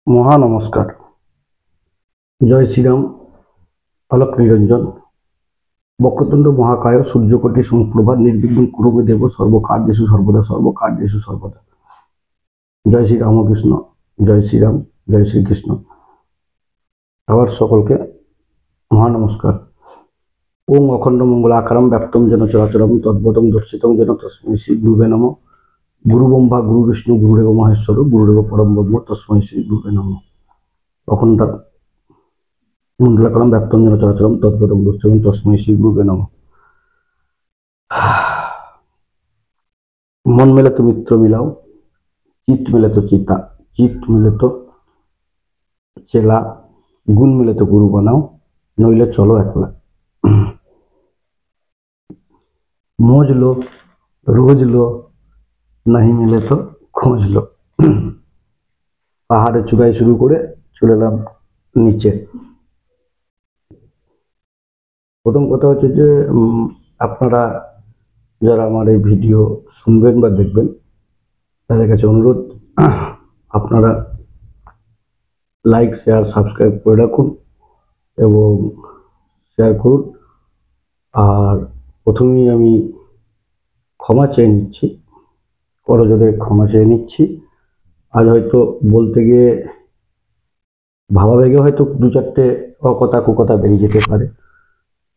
মহা নমস্কার। জয় শ্রীরাম। অলক নিরঞ্জন। বক্রতুণ্ড মহাকায় সূর্যকোটি সমপ্রভা নির্বিঘ্ন কুরুমে দেব সর্বকার্যেষু সর্বদা সর্বকার্যেষু সর্বদা। জয় শ্রী রামকৃষ্ণ, জয় শ্রীরাম, জয় শ্রীকৃষ্ণ। আবার সকলকে মহা নমস্কার। ওম অখণ্ড মঙ্গলাকারম ব্যাপ্তম যেন চরাচরম তদ্ভুতম দর্শিতম যেন তস্मै শ্রী গুরুবে নমঃ। গুরু ব্রহ্মা গুরু বিষ্ণু গুরুদেব মহেশ্বর গুরুদেব পরম ব্রহ্ম তস্मै শ্রী গুরুবে নমঃ। অখণ্ড মন্ডলাকারম ব্যাপ্তম যেন চরাচরম তদ্ভুতম দর্শিতম তস্मै শ্রী গুরুবে নমঃ। মন মেলে তো মিত্র মিলাও, চিত মেলে তো চিতা, চিত মেলে তো চেলা, গুণ মেলে তো গুরু বানাও, নইলে চলো একলা। মৌজ লো, রোজ লো, নাহি মেলে তো খোঁজ লো। পাহাড়ে চূড়ায় শুরু করে চলে এলাম নিচে। প্রথম কথা হচ্ছে যে আপনারা যারা আমার এই ভিডিও শুনবেন বা দেখবেন তাদের কাছে অনুরোধ, আপনারা লাইক শেয়ার সাবস্ক্রাইব করে রাখুন এবং শেয়ার করুন। আর প্রথমেই আমি ক্ষমা চেয়ে নিচ্ছি, করজোড়ে ক্ষমা চেয়ে নিচ্ছি। আজ হয়তো বলতে গিয়ে ভাবাবেগে হয়তো দু চারটে অকথা কুকথা বেরিয়ে যেতে পারে,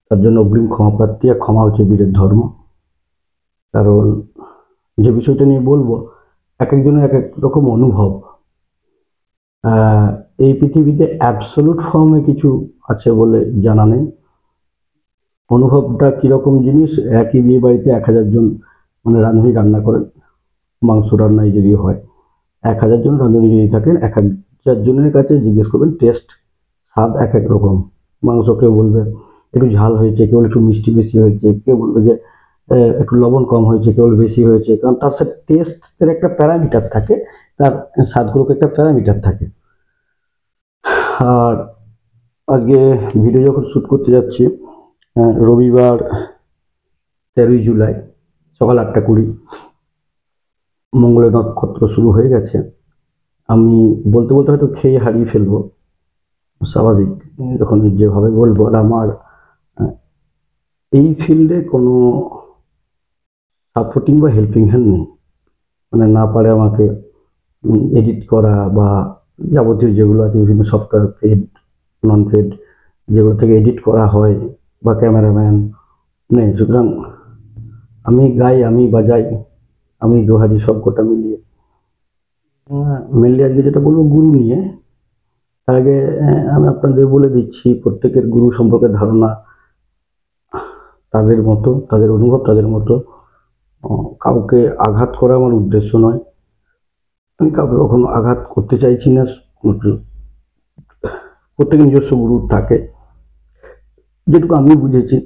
তার জন্য অগ্রিম ক্ষমা প্রার্থী। আর ক্ষমা হচ্ছে বীরের ধর্ম। কারণ যে বিষয়টা নিয়ে বলবো, এক একজনের এক এক রকম অনুভব। এই পৃথিবীতে অ্যাবসোলুট ফর্মে কিছু আছে বলে জানা নেই। অনুভবটা কীরকম জিনিস, একই বিয়ে বাড়িতে 1000 জন মানে রাঁধুনি রান্না করেন, মাংস রান্নায় যদি হয় 1000 জন রাঁধুনি যদি থাকেন, 1000 জনের কাছে জিজ্ঞেস করবেন টেস্ট স্বাদ এক এক রকম। মাংস কেউ বলবে একটু ঝাল হয়েছে, কেউ একটু মিষ্টি বেশি হয়েছে, কেউ বলবে যে একটু লবণ কম হয়েছে, কেউ বেশি হয়েছে। কারণ তার সাথে টেস্টের একটা প্যারামিটার থাকে, তার স্বাদগুলোকে একটা প্যারামিটার থাকে। আর আজকে ভিডিও যখন শ্যুট করতে যাচ্ছি, রবিবার 13ই জুলাই সকাল 8টা 20, মঙ্গলের নক্ষত্র শুরু হয়ে গেছে। আমি বলতে বলতে হয়তো খেয়ে হারিয়ে ফেলবো, স্বাভাবিক যখন যেভাবে বলবো। আর আমার এই ফিল্ডে কোনো সাপোর্টিং বা হেল্পিং হ্যান্ড নেই। মানে না পারে আমাকে এডিট করা বা যাবতীয় যেগুলো আছে বিভিন্ন সফটওয়্যার পেড নন পেড যেগুলো থেকে এডিট করা হয়, বা ক্যামেরাম্যান নেই। সুতরাং আমি গাই, আমি বাজাই, আমি দোহারি, সব কটা মিলিয়ে। মেনলি আজকে যেটা বলবো গুরু নিয়ে। তার আগে আমি আপনাদের বলে দিচ্ছি, প্রত্যেকের গুরু সম্পর্কে ধারণা তাদের মতো, তাদের অনুভব তাদের মতো। কাউকে আঘাত করা আমার উদ্দেশ্য নয়, আমি কাউকে কখনো আঘাত করতে চাইছি না। প্রত্যেকের নিজস্ব গুরু থাকে। যেটুকু আমি বুঝেছি,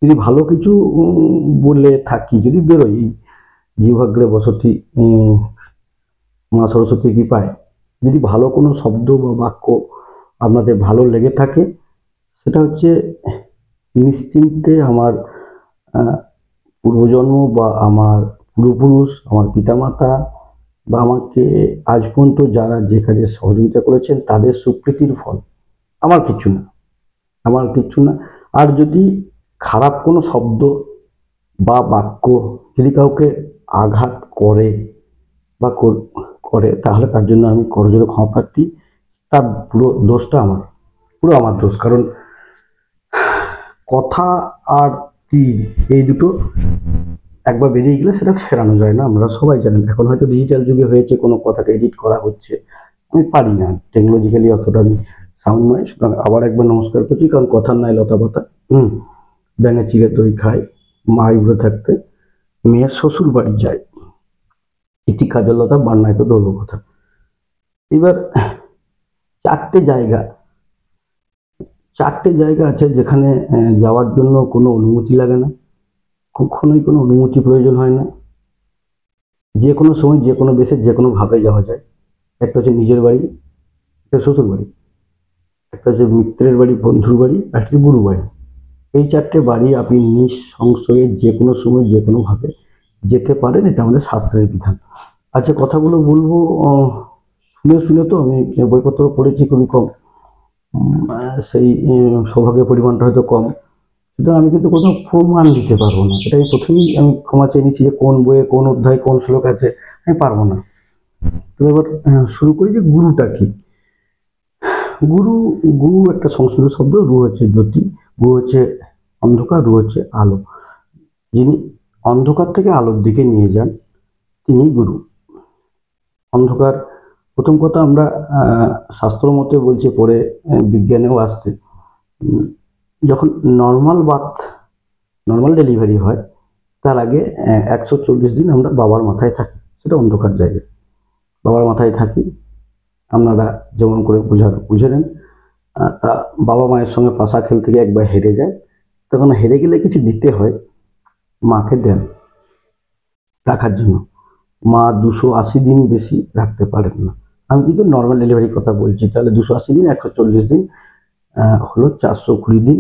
যদি ভালো কিছু বলে থাকি, যদি বেরোই জিহ্বাগ্রে বসতি মা সরস্বতী কৃপায়, যদি ভালো কোনো শব্দ বা বাক্য আপনাদের ভালো লেগে থাকে, সেটা হচ্ছে নিশ্চিন্তে আমার পূর্বজন্ম বা আমার পূর্বপুরুষ, আমার পিতামাতা বা আমাকে আজ পর্যন্ত যারা যে কাজে সহযোগিতা করেছেন তাদের সুকৃতির ফল। আমার কিচ্ছু না, আমার কিচ্ছু না। আর যদি খারাপ কোনো শব্দ বা বাক্য যদি কাউকে আঘাত করে বা করে, তাহলে তার জন্য আমি করজোড়ে ক্ষমা প্রার্থী। তার পুরো দোষটা আমার, পুরো আমার দোষ। কারণ কথা আর তীর এই দুটো একবার বেরিয়ে গেলে সেটা ফেরানো যায় না, আমরা সবাই জানেন। এখন হয়তো ডিজিটাল যুগে হয়েছে, কোনো কথাকে এডিট করা হচ্ছে, আমি পারি না, টেকনোলজিক্যালি অতটা আমি সাউন্ড নয়। সুতরাং আবার একবার নমস্কার করছি, কারণ কথার নাই লতা পাতা। ব্যাঙে চিড়ে দই খায়, মা ইবড়ে থাকতে মেয়ের শ্বশুর বাড়ি যায়, চিঠি কাজল লতা বান্নায় তো দৌড় কথা। এবার চারটে জায়গা আছে যেখানে যাওয়ার জন্য কোনো অনুমতি লাগে না, কখনোই কোনো অনুমতি প্রয়োজন হয় না। যে কোনো সময় যে কোনো দেশে যে কোনোভাবে যাওয়া যায়। একটা হচ্ছে নিজের বাড়ি, একটা শ্বশুর বাড়ি, একটা হচ্ছে মিত্রের বাড়ি, বন্ধুর বাড়ি, একটা গুরু বাড়ি। এই চারটে বাড়ি আপনি নিঃসংশয়ে যে কোনো সময় যে কোনোভাবে যেতে পারেন, এটা আমাদের শাস্ত্রের বিধান। আচ্ছা, কথাগুলো বলবো শুনে শুনে তো আমি বইপত্র পড়েছি খুবই কম, সেই সৌভাগ্যের পরিমাণটা হয়তো কম, সুতরাং আমি কিন্তু কোথাও প্রমাণ দিতে পারবো না। এটা আমি প্রথমেই আমি ক্ষমা চেয়ে নিচ্ছি যে কোন বইয়ে কোন অধ্যায় কোন শ্লোক আছে আমি পারবো না। তো এবার শুরু করি যে গুরুটা কি। গুরু গুরু একটা সংস্কৃত শব্দ, রু হচ্ছে জ্যোতি, গু হচ্ছে অন্ধকার, রু হচ্ছে আলো। যিনি অন্ধকার থেকে আলোর দিকে নিয়ে যান তিনি গুরু। অন্ধকার, প্রথম কথা আমরা শাস্ত্র মতে বলছে, পরে বিজ্ঞানেও আসছে, যখন নর্মাল ডেলিভারি হয় তার আগে 140 দিন আমরা বাবার মাথায় থাকি, সেটা অন্ধকার জায়গায় বাবার মাথায় থাকি। আপনারা যেমন করে বুঝে নেন, তা বাবা মায়ের সঙ্গে পাশা খেলতে গিয়ে একবার হেরে যায়, তখন হেরে গেলে কিছু দিতে হয়, মাকে দেন রাখার জন্য। মা 280 দিন বেশি রাখতে পারেন না। আমি কিন্তু নর্মাল ডেলিভারির কথা বলছি, তাহলে 280 দিন 140 দিন হলো 420 দিন,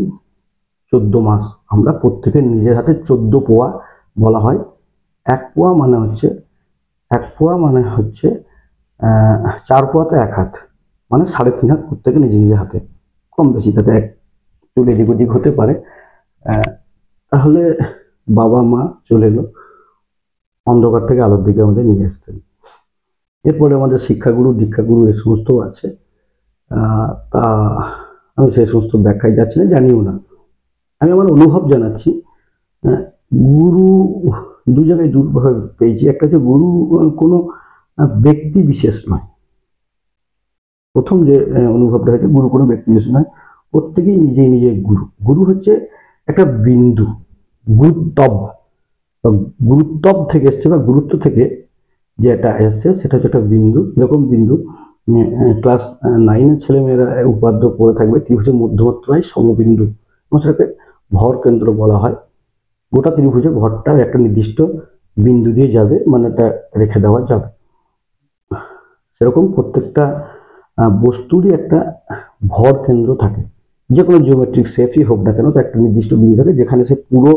14 মাস। আমরা প্রত্যেকের নিজের হাতে 14 পোয়া বলা হয়। 1 পোয়া মানে হচ্ছে 4 পোয়াতে 1 হাত, মানে 3.5 হাত প্রত্যেকে নিজে নিজের হাতে, কম বেশি তাতে এক চুল এদিক ওদিক হতে পারে। তাহলে বাবা মা চলে এলো, অন্ধকার থেকে আলোর দিকে আমাদের নিয়ে আসতেন। এরপরে আমাদের শিক্ষাগুরু দীক্ষাগুরু এ সমস্ত আছে, তা আমি সেই সমস্ত ব্যাখ্যায় যাচ্ছি না, জানিও না। আমি আমার অনুভব জানাচ্ছি। গুরু দু জায়গায় দুভাবে পেয়েছি। একটা হচ্ছে গুরু কোনো ব্যক্তি বিশেষ নয়। প্রথম যে অনুভবটা হচ্ছে, গুরু কোনো ব্যক্তি বিশেষ নয়, প্রত্যেকেই নিজেই নিজের গুরু। গুরু হচ্ছে একটা বিন্দু, গুরুত্ব থেকে এসছে, বা গুরুত্ব থেকে যেটা এসছে সেটা হচ্ছে একটা বিন্দু। এরকম বিন্দু ক্লাস 9-এর ছেলেমেয়েরা উপাদ্য পড়ে থাকবে, ত্রিভুজের মধ্যমাত্রায় সমবিন্দু, এবং সেটাকে ভর কেন্দ্র বলা হয়। গোটা ত্রিভুজের ভরটা একটা নির্দিষ্ট বিন্দু দিয়ে যাবে, মানে এটা রেখে দেওয়া যাবে। সেরকম প্রত্যেকটা বস্তুরই একটা ভর কেন্দ্র থাকে, যে কোনো জিওমেট্রিক শেপই হোক না কেন, তো একটা নির্দিষ্ট বিন্দু থাকে যেখানে সে পুরো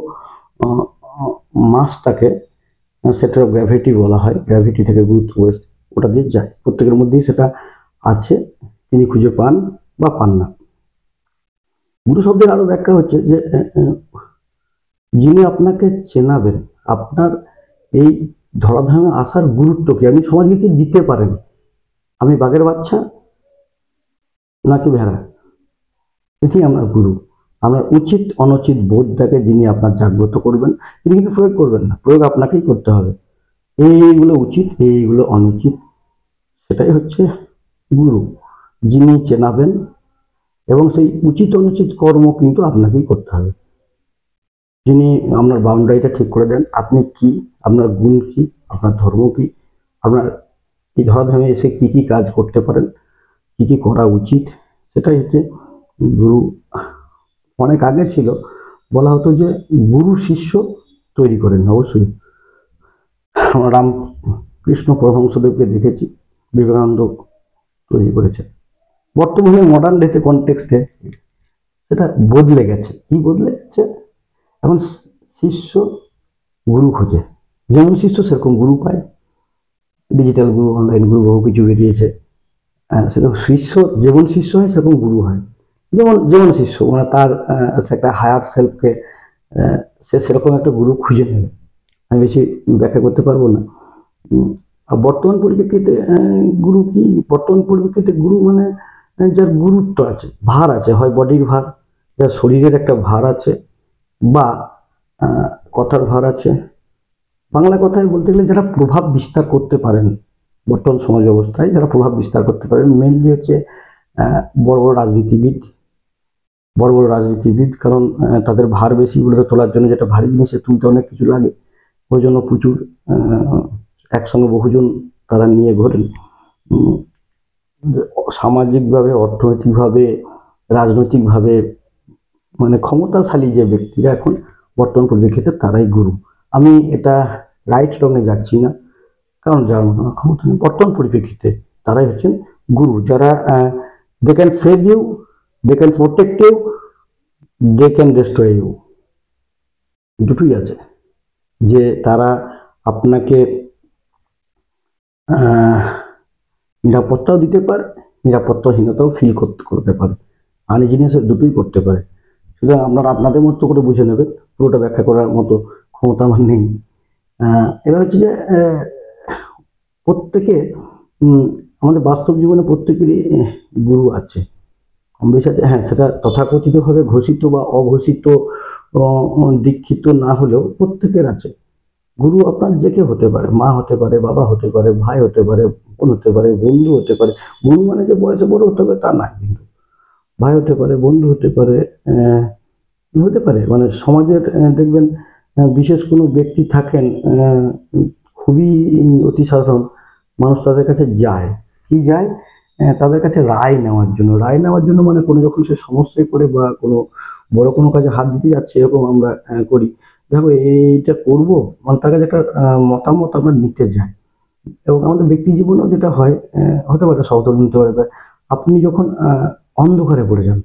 মাসটাকে, সেন্টার অফ গ্র্যাভিটি বলা হয়, গ্র্যাভিটি থেকে গুরুত্ব ওটা দিয়ে যায়। প্রত্যেকের মধ্যেই সেটা আছে, তিনি খুঁজে পান বা পান না। গুরু শব্দের আরো ব্যাখ্যা হচ্ছে যে যিনি আপনাকে চেনাবেন, আপনার এই ধরাধামে আসার গুরুত্ব কি, আপনি সমাজকে কি দিতে পারেন, আমি বাঘের বাচ্চা নাকি ভেড়া, এটি আমার গুরু। আপনার উচিত অনুচিত বোধটাকে যিনি আপনার জাগ্রত করবেন, তিনি কিন্তু প্রয়োগ করবেন না, প্রয়োগ আপনাকেই করতে হবে। এইগুলো উচিত, এইগুলো অনুচিত, সেটাই হচ্ছে গুরু, যিনি চেনাবেন, এবং সেই উচিত অনুচিত কর্ম কিন্তু আপনাকেই করতে হবে। যিনি আপনার বাউন্ডারিটা ঠিক করে দেন, আপনি কি, আপনার গুণ কি, আপনার ধর্ম কি, আপনার এই ধরাধামে এসে কি কি কাজ করতে পারেন, কি কি করা উচিত, সেটাই হচ্ছে গুরু। অনেক আগে ছিল, বলা হতো যে গুরু শিষ্য তৈরি করেন। অবশ্যই আমরা রামকৃষ্ণ পরমহংসদেবকে দেখেছি, বিবেকানন্দ তৈরি করেছে। বর্তমানে মডার্ন ডেতে কনটেক্সটে সেটা বদলে গেছে। কি বদলে গেছে? এখন শিষ্য গুরু খোঁজে, যেমন শিষ্য সেরকম গুরু পায়। ডিজিটাল গুরু, অনলাইন গুরু, বহু কিছু বেরিয়েছে। সেরকম শিষ্য যেমন শিষ্য হয় সেরকম গুরু হয়। যেমন যেমন শিষ্য, মানে তার একটা হায়ার সেলফকে সে সেরকম একটা গুরু খুঁজে নেবে। আমি বেশি ব্যাখ্যা করতে পারবো না। আর বর্তমান পরিপ্রেক্ষিতে গুরু কি, বর্তমান পরিপ্রেক্ষিতে গুরু মানে যার গুরুত্ব আছে, ভার আছে, হয় বডির ভার, যার শরীরের একটা ভার আছে, বা কথার ভার আছে। বাংলা কথায় বলতে গেলে যারা প্রভাব বিস্তার করতে পারেন, বর্তমান সমাজ অবস্থায় যারা প্রভাব বিস্তার করতে পারেন, মেনলি হচ্ছে বড় বড় রাজনীতিবিদ। কারণ তাদের ভার বেশিগুলোকে তোলার জন্য, যেটা ভারী জিনিসে তুলতে অনেক কিছু লাগে, ওই জন্য প্রচুর একসঙ্গে বহুজন তারা নিয়ে ঘোরেন। সামাজিকভাবে, অর্থনৈতিকভাবে, রাজনৈতিকভাবে মানে ক্ষমতাশালী যে ব্যক্তিরা এখন বর্তমান পরিপ্রেক্ষিতে, তারাই গুরু। আমি এটা রাইট রঙে যাচ্ছি না, কারণ যার ক্ষমতা নেই বর্তমান পরিপ্রেক্ষিতে, তারাই হচ্ছেন গুরু। যারা they can save you, they can protect you, they can destroy you, দুটোই আছে। যে তারা আপনাকে নিরাপত্তাও দিতে পারে, নিরাপত্তাহীনতাও ফিল করতে পারে, আনইজিনিয়াসের দুটোই করতে পারে। সুতরাং আপনারা আপনাদের মতো করে বুঝে নেবেন, পুরোটা ব্যাখ্যা করার মতো ক্ষমতা আমার নেই। এবার হচ্ছে যে প্রত্যেকে আমাদের বাস্তব জীবনে প্রত্যেকেরই গুরু আছে, কম বেশি আছে। হ্যাঁ, সেটা তথাকথিতভাবে ঘোষিত বা অঘোষিত দীক্ষিত না হলেও প্রত্যেকের আছে গুরু। আপনার যে কেউ হতে পারে, মা হতে পারে, বাবা হতে পারে, ভাই হতে পারে, বোন হতে পারে, বন্ধু হতে পারে। গুরু মানে যে বয়সে বড় হতে হবে তা না, কিন্তু ভাই হতে পারে, বন্ধু হতে পারে, মানে সমাজের দেখবেন বিশেষ কোনো ব্যক্তি থাকেন, খুবই অতি সাধারণ মানুষ তাদের কাছে যায়, কি যায়, তাদের কাছে রায় নেওয়ার জন্য। রায় নেওয়ার জন্য মানে কোনো যখন সে সমস্যায় পড়ে বা কোনো বড় কোনো কাজে হাত দিতে যাচ্ছে, এরকম আমরা করি, দেখো এইটা করব, মানে তার কাছে একটা মতামত আমরা নিতে যাই। এবং আমাদের ব্যক্তি জীবনেও যেটা হয়, হতে পারে সহতল নিতে পারে। আপনি যখন অন্ধকারে পড়ে যান,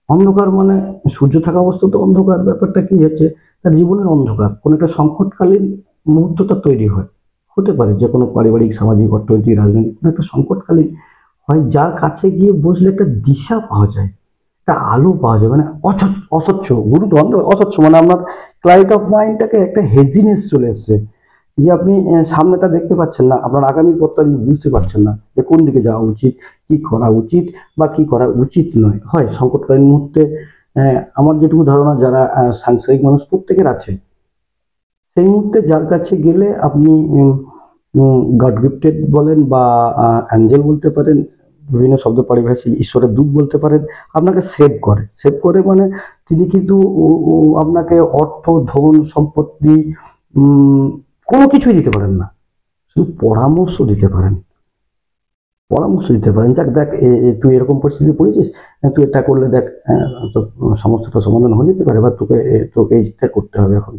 অন্ধকার মানে সূর্য থাকা অবস্থা তো অন্ধকার, ব্যাপারটা কি হচ্ছে, তার জীবনের অন্ধকার, কোনো একটা সংকটকালীন মুহূর্তটা তৈরি হয়, হতে পারে যে কোনো পারিবারিক, সামাজিক, অর্থনৈতিক, রাজনৈতিক কোনো একটা সংকটকালীন হয়, যার কাছে গিয়ে বসলে একটা দিশা পাওয়া যায়, একটা আলো পাওয়া যায়, মানে অস্বচ্ছ, গুরু তো অস্বচ্ছ, মানে আপনার ক্লারিটি অফ মাইন্ডটাকে একটা হেজিনেস চলে এসছে, যে আপনি সামনেটা দেখতে পাচ্ছেন না, আপনার আগামীর পথটা আপনি বুঝতে পারছেন না যে কোন দিকে যাওয়া উচিত, কি করা উচিত বা কি করা উচিত নয়। হয় সংকটকালীন মুহূর্তে আমার যেটুকু ধারণা, যারা সাংসারিক মানুষ প্রত্যেকের আছে, সেই মুহূর্তে যার কাছে গেলে আপনি গড গিফটেড বলেন বা অ্যাঞ্জেল বলতে পারেন, বিভিন্ন শব্দ পারিভাষিক, ঈশ্বরের দূত বলতে পারেন, আপনাকে সেভ করে মানে তিনি কিন্তু আপনাকে অর্থ, ধন, সম্পত্তি কোনো কিছুই দিতে পারেন না, শুধু পরামর্শ দিতে পারেন। যাক দেখ, তুই এরকম পরিস্থিতি পড়েছিস, তুই এটা করলে দেখ তো সমস্যাটা সমাধান হয়ে যেতে পারে, বা তোকে তোকে এইটা করতে হবে এখন।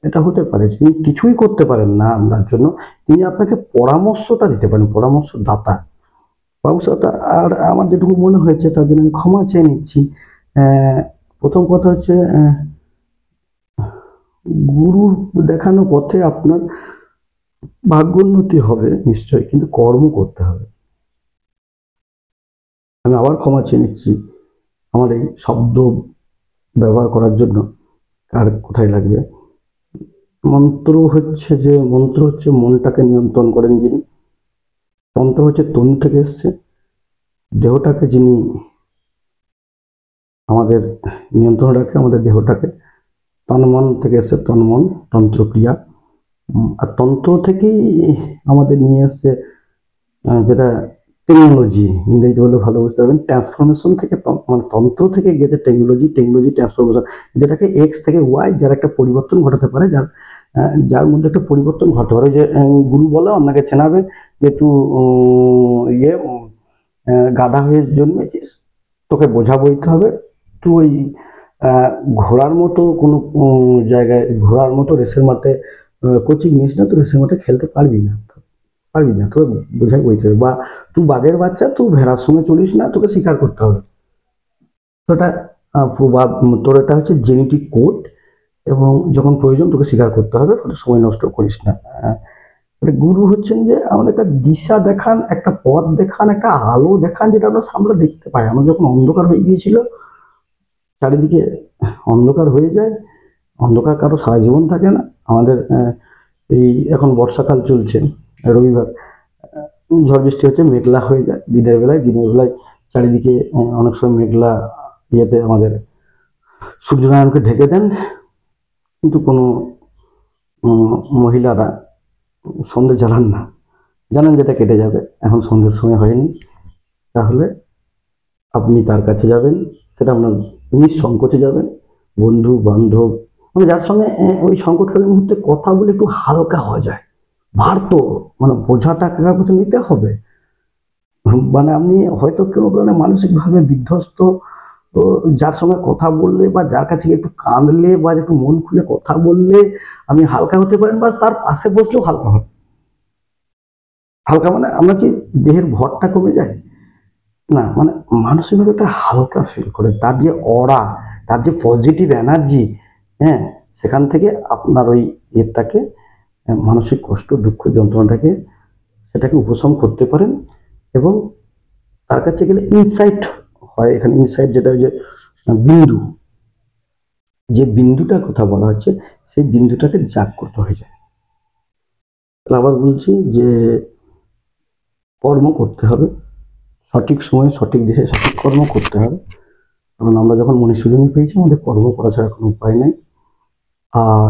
এটা হতে পারে তিনি কিছুই করতে পারেন না আপনার জন্য, তিনি আপনাকে পরামর্শটা দিতে পারেন, পরামর্শদাতা। আর আমার যেটুকু মনে হয়েছে তার জন্য আমি ক্ষমা চেয়ে নিচ্ছি। প্রথম কথা হচ্ছে, গুরুর দেখানো পথে আপনার ভাগ্যোন্নতি হবে নিশ্চয়ই, কিন্তু কর্ম করতে হবে। আমি আবার ক্ষমা চেয়ে নিচ্ছি আমার এই শব্দ ব্যবহার করার জন্য, কার কোথায় লাগবে। মন্ত্র হচ্ছে মনটাকে নিয়ন্ত্রণ করেন যিনি, তন্ত্র হচ্ছে তনু থেকে এসছে, দেহটাকে যিনি আমাদের নিয়ন্ত্রণ রাখে, আমাদের দেহটাকে, তন্মন থেকে এসছে, তন্মন, তন্ত্রক্রিয়া। আর তন্ত্র থেকেই আমাদের নিয়ে এসছে যেটা টেকনোলজি, ইংরেজিতে বলে ভালো বুঝতে পারবেন, ট্রান্সফরমেশন থেকে, মানে তন্ত্র থেকে গেছে টেকনোলজি ট্রান্সফরমেশন, যেটাকে এক্স থেকে ওয়াই, যার একটা পরিবর্তন ঘটাতে পারে, যার মধ্যে একটা পরিবর্তন ঘটতে পারে। যে গুরু বলে আপনাকে চেনাবে যে তুই গাধা হয়ে জন্মেছিস, তোকে বোঝা বইতে হবে, তুই ওই ঘোড়ার মতো কোনো জায়গায়, ঘোড়ার মতো রেসের মাঠে কোচিং নিস না, তো রেসের মাঠে খেলতে পারবি না, তোকে বোঝাই বইতে হবে। বা তুই বাঘের বাচ্চা, তুই ভেড়ার সঙ্গে চলিস না, তোকে শিকার করতে হবে। তো এটা তোর এটা হচ্ছে জেনেটিক কোড, এবং যখন প্রয়োজন তোকে স্বীকার করতে হবে, সময় নষ্ট করিস না। গুরু হচ্ছেন যে আমাদের একটা দিশা দেখান, একটা পথ দেখান, একটা আলো দেখান, যেটা আমরা সামনে দেখতে পাই। আমরা যখন অন্ধকার হয়ে গিয়েছিল, চারিদিকে অন্ধকার হয়ে যায়, অন্ধকার কারো সারা জীবন থাকে না। আমাদের এই এখন বর্ষাকাল চলছে, রবিবার, ঝড় বৃষ্টি হচ্ছে, মেঘলা হয়ে যায় দিনের বেলায় চারিদিকে অনেক সময় মেঘলা ইয়েতে আমাদের সূর্যনারায়ণকে ঢেকে দেন, কিন্তু কোনো মহিলারা সন্ধে জ্বালান না, জানেন যেটা কেটে যাবে, এখন সন্ধ্যের সময় হয়নি, তাহলে আপনি তার কাছে যাবেন, সেটা আপনার নিঃসংকোচে যাবেন, বন্ধু বান্ধব, মানে যার সঙ্গে ওই সংকটকালীন মুহূর্তে কথা বলে একটু হালকা হওয়া যায়। ভার তো মানে বোঝাটা কার কাছে নিতে হবে, মানে আপনি হয়তো কোনো কারণে মানসিকভাবে বিধ্বস্ত, তো যার সঙ্গে কথা বললে বা যার কাছে একটু কাঁদলে বা একটু মন খুলে কথা বললে আপনি হালকা হতে পারেন, বা তার পাশে বসলেও হালকা হবে। হালকা মানে আমরা কি দেহের ভরটা কমে যায় না, মানে মানসিকভাবে একটা হালকা ফিল করে, তার যে অরা, তার যে পজিটিভ এনার্জি, হ্যাঁ, সেখান থেকে আপনার ওই ইয়েটাকে, মানসিক কষ্ট, দুঃখ, যন্ত্রণাটাকে সেটাকে উপশম করতে পারেন এবং তার কাছে গেলে ইনসাইট হয়। এখানে ইনসাইট যেটা যে বিন্দু, যে বিন্দুটার কথা বলা হচ্ছে সেই বিন্দুটাকে জাগ্রত হয়ে যায়। তাহলে আবার বলছি যে কর্ম করতে হবে, সঠিক সময়ে সঠিক দেশে সঠিক কর্ম করতে হবে। কারণ আমরা যখন মনুষ্যজন্ম পেয়েছি আমাদের কর্ম করা ছাড়া কোনো উপায় নেই। আর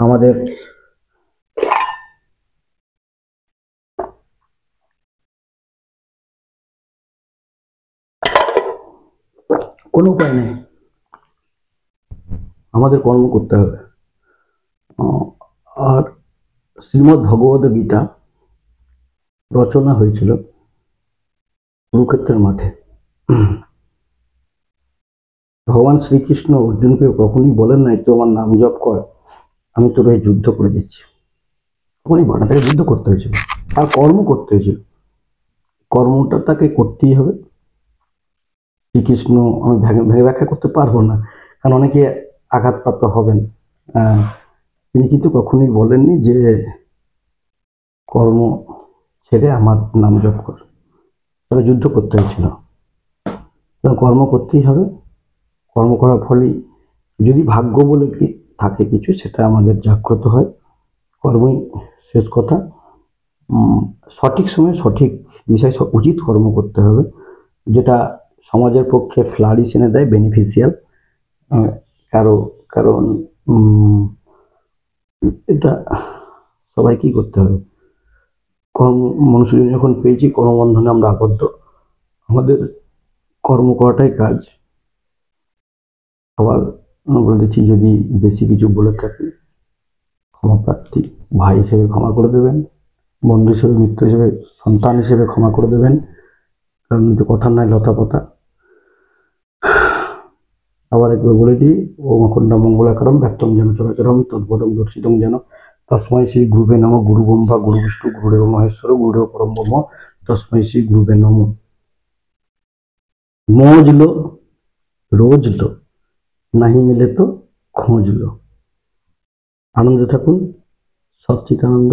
আমাদের কোনো উপায় নেই, আমাদের কর্ম করতে হবে। আর শ্রীমদ্ ভগবদ গীতা রচনা হয়েছিল কুরুক্ষেত্রের মাঠে। ভগবান শ্রীকৃষ্ণ অর্জুনকে কখনই বলেন নাই তো আমার নাম জপ কর, আমি তোর হয়ে যুদ্ধ করে দিচ্ছি। তখনই বলা, তাকে যুদ্ধ করতে হয়েছিল আর কর্ম করতে হয়েছিল। কর্মটা তাকে করতেই হবে। শ্রীকৃষ্ণ আমি ভেঙে ব্যাখ্যা করতে পারবো না, কারণ অনেকে আঘাতপ্রাপ্ত হবেন। তিনি কিন্তু কখনোই বলেননি যে কর্ম ছেড়ে আমার নাম জপ কর। তাকে যুদ্ধ করতে হয়েছিল। কর্ম করতেই হবে। কর্ম করার ফলেই যদি ভাগ্য বলে কি থাকে কিছু, সেটা আমাদের জাগ্রত হয়। কর্মই শেষ কথা। সঠিক সময়ে সঠিক বিষয় উচিত কর্ম করতে হবে, যেটা সমাজের পক্ষে ফ্লারিশ এনে দেয়, বেনিফিশিয়াল। কারণ এটা সবাইকেই করতে হবে। কর্ম মনুষ্য যখন পেয়েছি, কর্মবন্ধনে আমরা আবদ্ধ, আমাদের কর্ম করাটাই কাজ। আবার বলে দিচ্ছি, যদি বেশি কিছু বলে থাকি ক্ষমা প্রার্থী। ভাই হিসেবে ক্ষমা করে দেবেন, বন্ধু হিসেবে, মিত্র হিসেবে, সন্তান হিসেবে ক্ষমা করে দেবেন, কারণ তো কথা নাই লতা পাতা। আবার একবার বলে দিই, ওম অখণ্ড মঙ্গলাকারম ব্যক্তম যেন চরাচরম তদ্পদম দর্শিতম যেন তস্মৈ শ্রী গুরুবে নমঃ। গুরু ব্রহ্মা গুরু বিষ্ণু গুরুদেব মহেশ্বর গুরুদেব পরম ব্রহ্ম তস্মৈ শ্রী গুরুবে নমঃ। মৌজ লো রোজ লো, নাহি মিলে তো খোঁজ লো। আনন্দে থাকুন, সচ্চিদানন্দ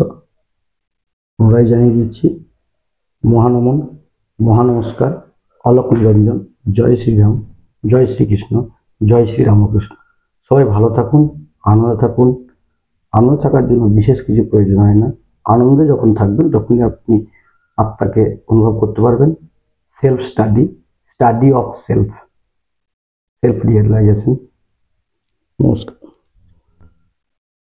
পুনরায় জানিয়ে দিচ্ছি। মহানমন, মহানমস্কার, অলোক নিরঞ্জন। জয় শ্রীরাম, জয় শ্রীকৃষ্ণ, জয় শ্রী রামকৃষ্ণ। সবাই ভালো থাকুন, আনন্দে থাকুন। আনন্দ থাকার জন্য বিশেষ কিছু প্রয়োজন হয় না। আনন্দে যখন থাকবেন তখনই আপনি আত্মাকে অনুভব করতে পারবেন। Self study, study of self, self realisation. নমস্কার।